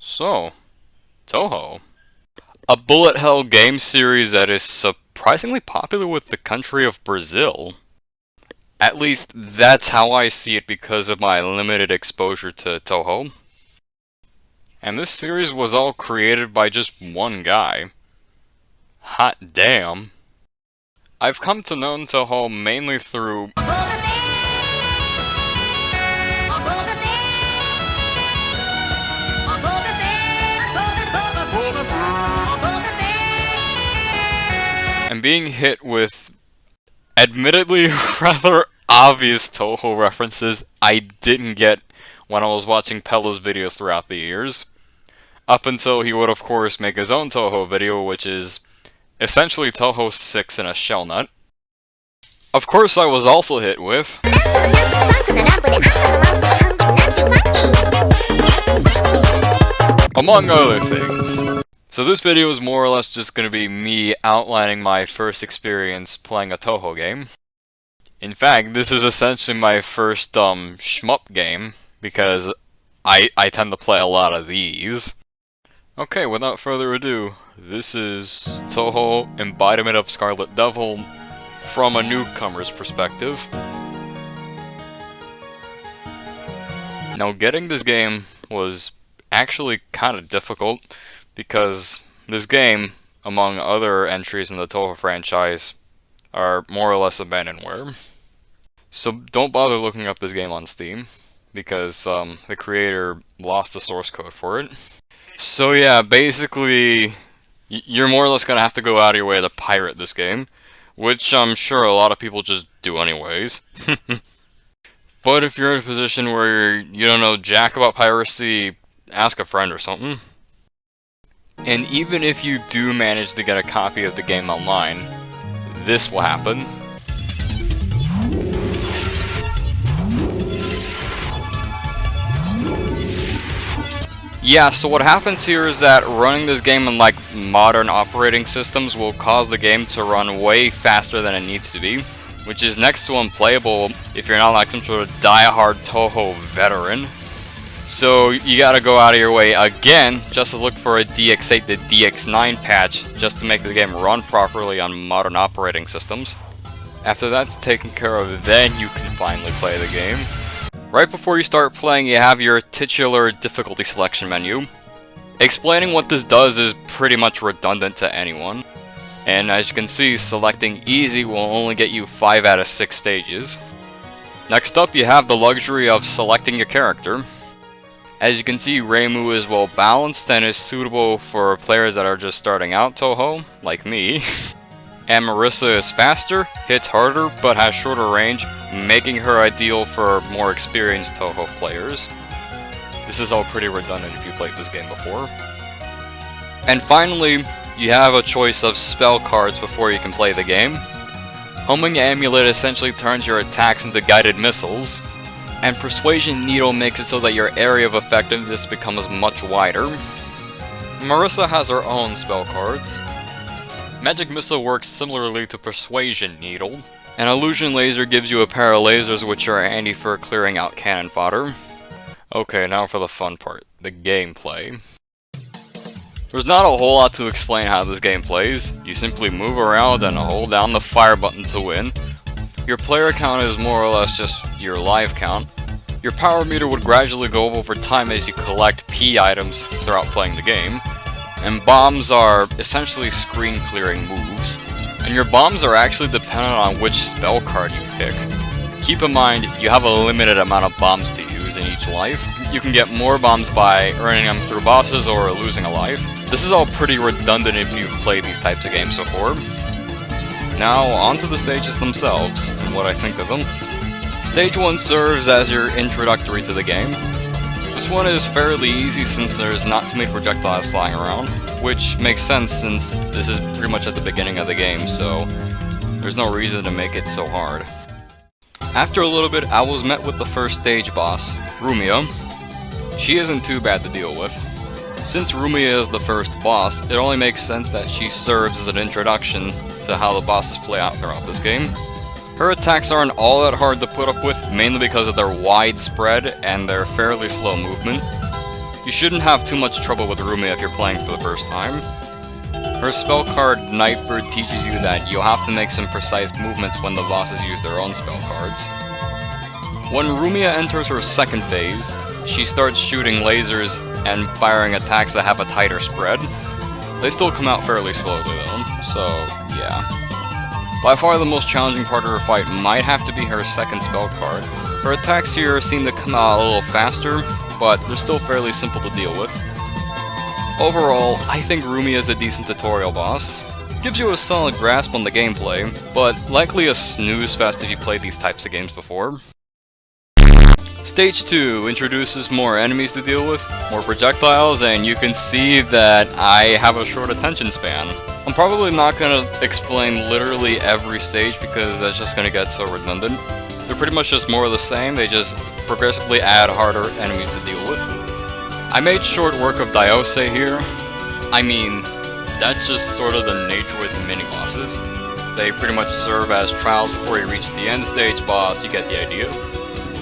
So, Touhou. A bullet hell game series that is surprisingly popular with the country of Brazil. At least, that's how I see it because of my limited exposure to Touhou. And this series was all created by just one guy. Hot damn. I've come to know Touhou mainly through and being hit with admittedly rather obvious Touhou references I didn't get when I was watching Pella's videos throughout the years. Up until he would of course make his own Touhou video, which is essentially Touhou 6 in a shell nut. Of course I was also hit with among other things. So this video is more or less just going to be me outlining my first experience playing a Touhou game. In fact, this is essentially my first shmup game, because I tend to play a lot of these. Okay, without further ado, this is Touhou Embodiment of Scarlet Devil from a newcomer's perspective. Now getting this game was actually kind of difficult, because this game, among other entries in the Touhou franchise, are more or less abandonware. So don't bother looking up this game on Steam, because the creator lost the source code for it. So yeah, basically, you're more or less gonna have to go out of your way to pirate this game, which I'm sure a lot of people just do anyways. But if you're in a position where you don't know jack about piracy, ask a friend or something. And even if you do manage to get a copy of the game online, this will happen. Yeah, so what happens here is that running this game on like modern operating systems will cause the game to run way faster than it needs to be, which is next to unplayable if you're not like some sort of die-hard Touhou veteran. So you gotta go out of your way again just to look for a DX8 to DX9 patch just to make the game run properly on modern operating systems. After that's taken care of, then you can finally play the game. Right before you start playing, you have your titular difficulty selection menu. Explaining what this does is pretty much redundant to anyone. And as you can see, selecting easy will only get you 5 out of 6 stages. Next up, you have the luxury of selecting your character. As you can see, Reimu is well balanced and is suitable for players that are just starting out Touhou, like me. And Marissa is faster, hits harder, but has shorter range, making her ideal for more experienced Touhou players. This is all pretty redundant if you played this game before. And finally, you have a choice of spell cards before you can play the game. Homing Amulet essentially turns your attacks into guided missiles, and Persuasion Needle makes it so that your area of effectiveness becomes much wider. Marissa has her own spell cards. Magic Missile works similarly to Persuasion Needle, and Illusion Laser gives you a pair of lasers which are handy for clearing out cannon fodder. Okay, now for the fun part, the gameplay. There's not a whole lot to explain how this game plays. You simply move around and hold down the fire button to win. Your player count is more or less just your life count. Your power meter would gradually go up over time as you collect P items throughout playing the game. And bombs are essentially screen clearing moves. And your bombs are actually dependent on which spell card you pick. Keep in mind, you have a limited amount of bombs to use in each life. You can get more bombs by earning them through bosses or losing a life. This is all pretty redundant if you've played these types of games before. Now, onto the stages themselves, and what I think of them. Stage 1 serves as your introductory to the game. This one is fairly easy since there's not too many projectiles flying around, which makes sense since this is pretty much at the beginning of the game, so there's no reason to make it so hard. After a little bit, I was met with the first stage boss, Rumia. She isn't too bad to deal with. Since Rumia is the first boss, it only makes sense that she serves as an introduction to how the bosses play out throughout this game. Her attacks aren't all that hard to put up with, mainly because of their widespread and their fairly slow movement. You shouldn't have too much trouble with Rumia if you're playing for the first time. Her spell card, Nightbird, teaches you that you'll have to make some precise movements when the bosses use their own spell cards. When Rumia enters her second phase, she starts shooting lasers and firing attacks that have a tighter spread. They still come out fairly slowly though, so yeah. By far the most challenging part of her fight might have to be her second spell card. Her attacks here seem to come out a little faster, but they're still fairly simple to deal with. Overall, I think Rumia is a decent tutorial boss. Gives you a solid grasp on the gameplay, but likely a snooze fest if you played these types of games before. Stage 2 introduces more enemies to deal with, more projectiles, and you can see that I have a short attention span. I'm probably not going to explain literally every stage because that's just going to get so redundant. They're pretty much just more of the same, they just progressively add harder enemies to deal with. I made short work of EoSD here. I mean, that's just sort of the nature with mini-bosses. They pretty much serve as trials before you reach the end stage boss, you get the idea.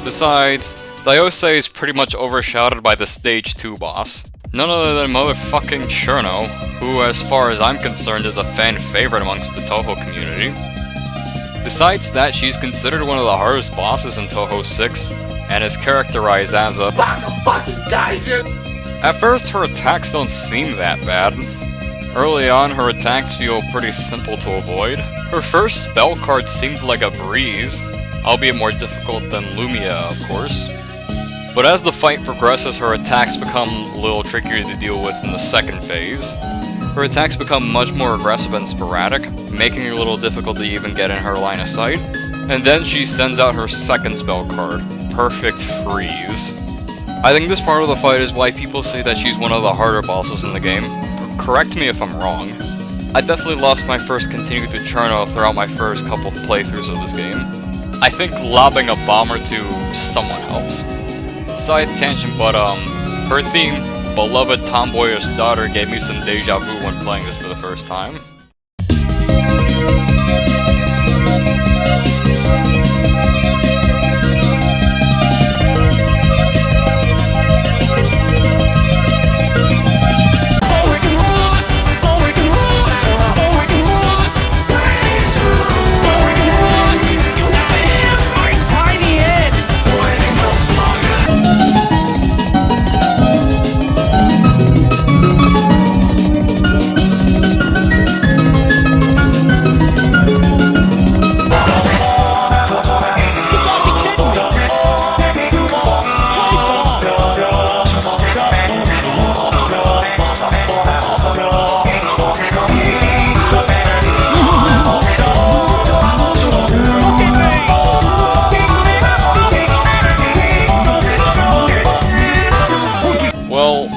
Besides, EoSD is pretty much overshadowed by the Stage 2 boss. None other than motherfucking Cherno, who as far as I'm concerned is a fan favorite amongst the Touhou community. Besides that, she's considered one of the hardest bosses in Touhou 6, and is characterized as a At first, her attacks don't seem that bad. Early on, her attacks feel pretty simple to avoid. Her first spell card seemed like a breeze, albeit more difficult than Lumia, of course. But as the fight progresses, her attacks become a little trickier to deal with in the second phase. Her attacks become much more aggressive and sporadic, making it a little difficult to even get in her line of sight. And then she sends out her second spell card, Perfect Freeze. I think this part of the fight is why people say that she's one of the harder bosses in the game. Correct me if I'm wrong. I definitely lost my first continue to Cherno throughout my first couple of playthroughs of this game. I think lobbing a bomb or two somewhat helps. Side tangent, but her theme, Beloved Tomboyish Daughter, gave me some deja vu when playing this for the first time.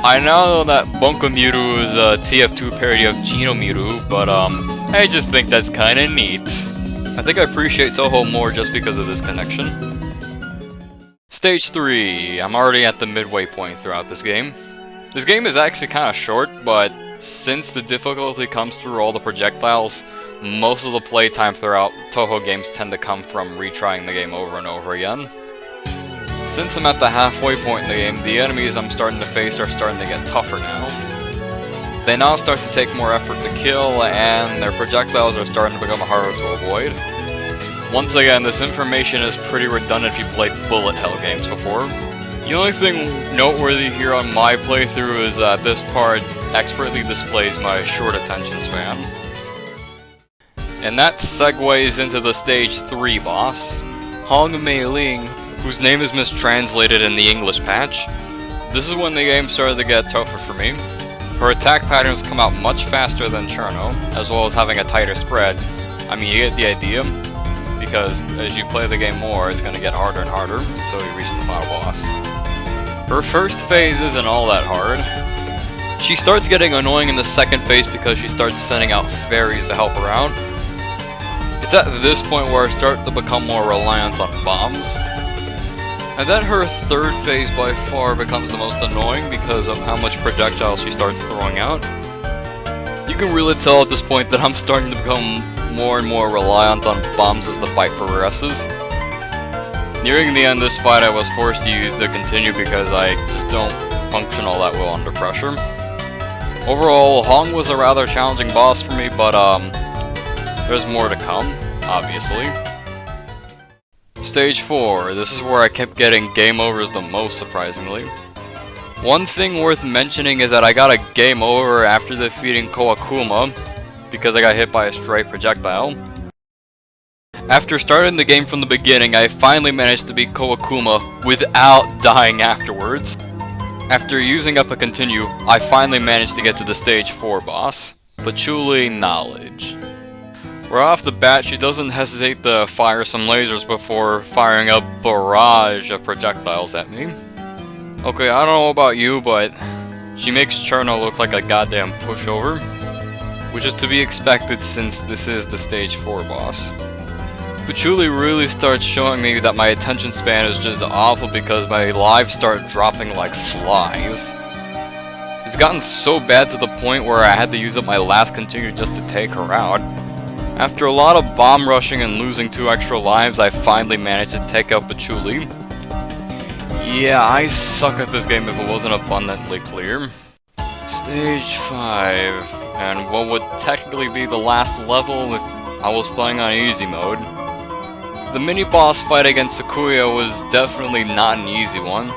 I know that Bonko Miru is a TF2 parody of Gino Miru, but I just think that's kinda neat. I think I appreciate Touhou more just because of this connection. Stage 3. I'm already at the midway point throughout this game. This game is actually kinda short, but since the difficulty comes through all the projectiles, most of the playtime throughout Touhou games tend to come from retrying the game over and over again. Since I'm at the halfway point in the game, the enemies I'm starting to face are starting to get tougher now. They now start to take more effort to kill, and their projectiles are starting to become harder to avoid. Once again, this information is pretty redundant if you played bullet hell games before. The only thing noteworthy here on my playthrough is that this part expertly displays my short attention span. And that segues into the Stage 3 boss, Hong Mei Ling, whose name is mistranslated in the English patch. This is when the game started to get tougher for me. Her attack patterns come out much faster than Cherno, as well as having a tighter spread. I mean, you get the idea, because as you play the game more, it's going to get harder and harder until you reach the final boss. Her first phase isn't all that hard. She starts getting annoying in the second phase because she starts sending out fairies to help her out. It's at this point where I start to become more reliant on bombs. And then her third phase by far becomes the most annoying because of how much projectiles she starts throwing out. You can really tell at this point that I'm starting to become more and more reliant on bombs as the fight progresses. Nearing the end of this fight, I was forced to use the continue because I just don't function all that well under pressure. Overall, Hong was a rather challenging boss for me, but there's more to come, obviously. Stage 4, this is where I kept getting game overs the most, surprisingly. One thing worth mentioning is that I got a game over after defeating Koakuma, because I got hit by a stray projectile. After starting the game from the beginning, I finally managed to beat Koakuma without dying afterwards. After using up a continue, I finally managed to get to the stage 4 boss, Patchouli Knowledge. Right off the bat, she doesn't hesitate to fire some lasers before firing a barrage of projectiles at me. Okay, I don't know about you, but she makes Cherno look like a goddamn pushover, which is to be expected since this is the stage 4 boss. Patchouli really starts showing me that my attention span is just awful because my lives start dropping like flies. It's gotten so bad to the point where I had to use up my last continue just to take her out. After a lot of bomb rushing and losing 2 extra lives, I finally managed to take out Patchouli. Yeah, I suck at this game if it wasn't abundantly clear. Stage 5, and what would technically be the last level if I was playing on easy mode. The mini-boss fight against Sakuya was definitely not an easy one.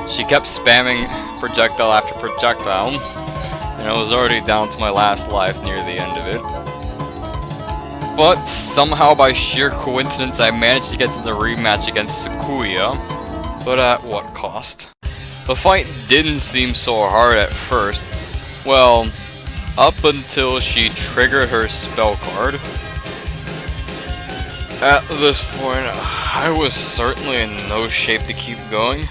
She kept spamming projectile after projectile, and I was already down to my last life near the end of it. But somehow by sheer coincidence I managed to get to the rematch against Sakuya, but at what cost? The fight didn't seem so hard at first, well, up until she triggered her spell card. At this point, I was certainly in no shape to keep going.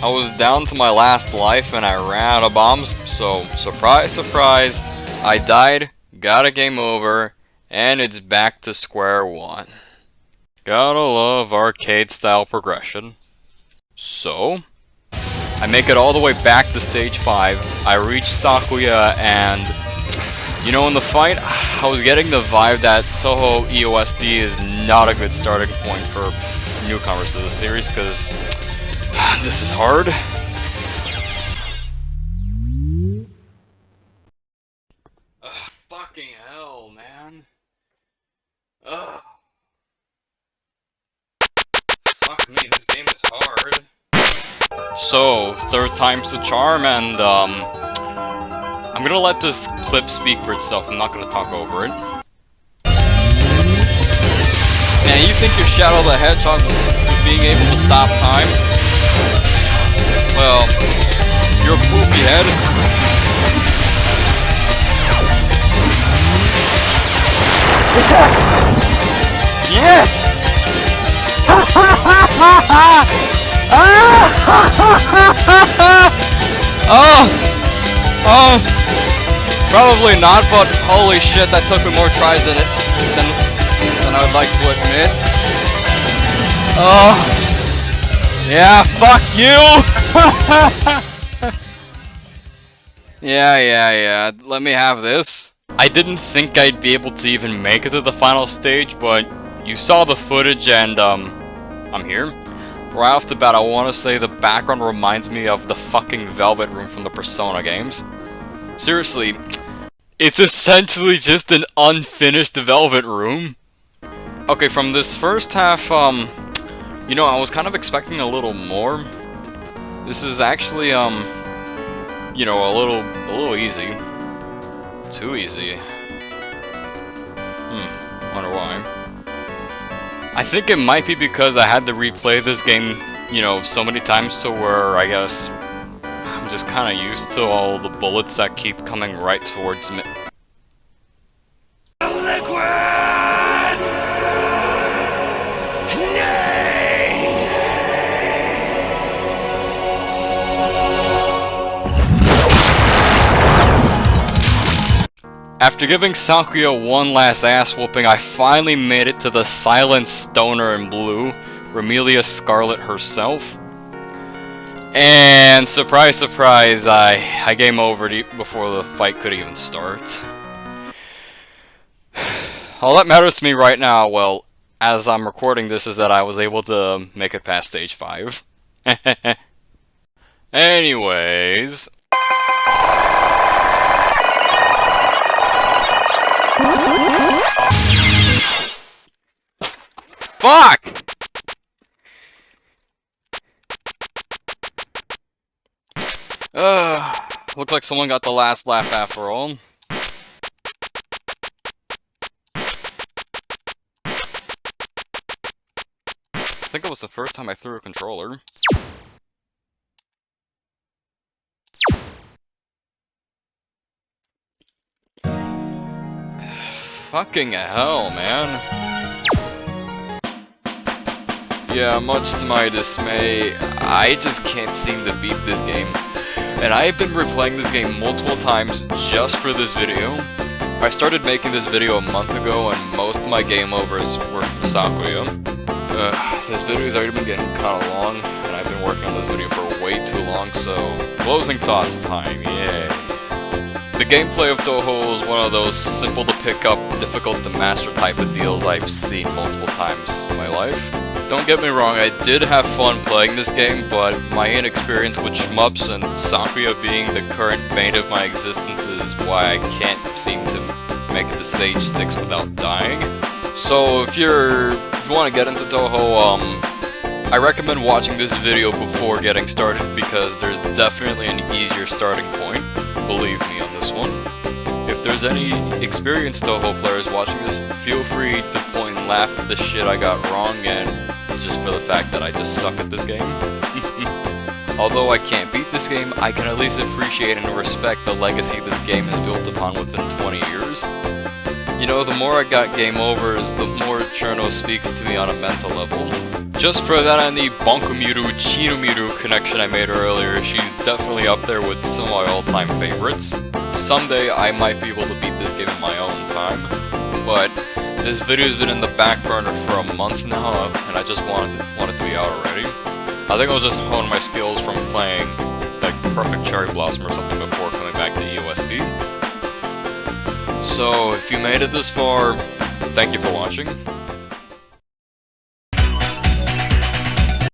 I was down to my last life and I ran out of bombs, so surprise surprise, I died, got a game over, and it's back to square one. Gotta love arcade style progression. So, I make it all the way back to stage 5, I reach Sakuya, and you know, in the fight, I was getting the vibe that Touhou EoSD is not a good starting point for newcomers to the series, because this is hard. Fucking hell, man. Ugh. Fuck me, this game is hard. So, 3rd time's the charm, and I'm gonna let this clip speak for itself, I'm not gonna talk over it. Man, you think your Shadow the Hedgehog is being able to stop time? Well, you're a poopy head. Yes! Probably not, but holy shit, that took me more tries than I would like to admit. Oh, yeah, fuck you! Yeah, let me have this. I didn't think I'd be able to even make it to the final stage, but you saw the footage and, I'm here. Right off the bat, I want to say the background reminds me of the fucking Velvet Room from the Persona games. Seriously, it's essentially just an unfinished Velvet Room. Okay, from this first half, you know, I was kind of expecting a little more. This is actually, you know, a little easy. Too easy. Wonder why. I think it might be because I had to replay this game, you know, so many times to where, I guess, I'm just kind of used to all the bullets that keep coming right towards me. After giving Sakuya one last ass whooping, I finally made it to the silent stoner in blue, Romelia Scarlet herself. And surprise, surprise, I game over before the fight could even start. All that matters to me right now, well, as I'm recording this, is that I was able to make it past stage 5. Anyways. Fuck! Looked like someone got the last laugh after all. I think it was the first time I threw a controller. Fucking hell, man. Yeah, much to my dismay, I just can't seem to beat this game. And I have been replaying this game multiple times just for this video. I started making this video a month ago and most of my game overs were from Sakuya. This video's already been getting kinda long, and I've been working on this video for way too long, so closing thoughts time, yeah. The gameplay of Touhou is one of those simple to pick up, difficult to master type of deals I've seen multiple times in my life. Don't get me wrong, I did have fun playing this game, but my inexperience with shmups and Sakuya being the current bane of my existence is why I can't seem to make it to Stage 6 without dying. So if you want to get into Touhou, I recommend watching this video before getting started because there's definitely an easier starting point, believe me on this one. If there's any experienced Touhou players watching this, feel free to point and laugh at the shit I got wrong and just for the fact that I just suck at this game. Although I can't beat this game, I can at least appreciate and respect the legacy this game has built upon within 20 years. You know, the more I got game overs, the more Cherno speaks to me on a mental level. Just for that and the Bonkomiru Chinomiru connection I made earlier, she's definitely up there with some of my all-time favorites. Someday I might be able to beat this game in my own time, but this video's been in the back burner for a month now, and I just want it to be out already. I think I'll just hone my skills from playing like Perfect Cherry Blossom or something before coming back to EoSD. So, if you made it this far, thank you for watching.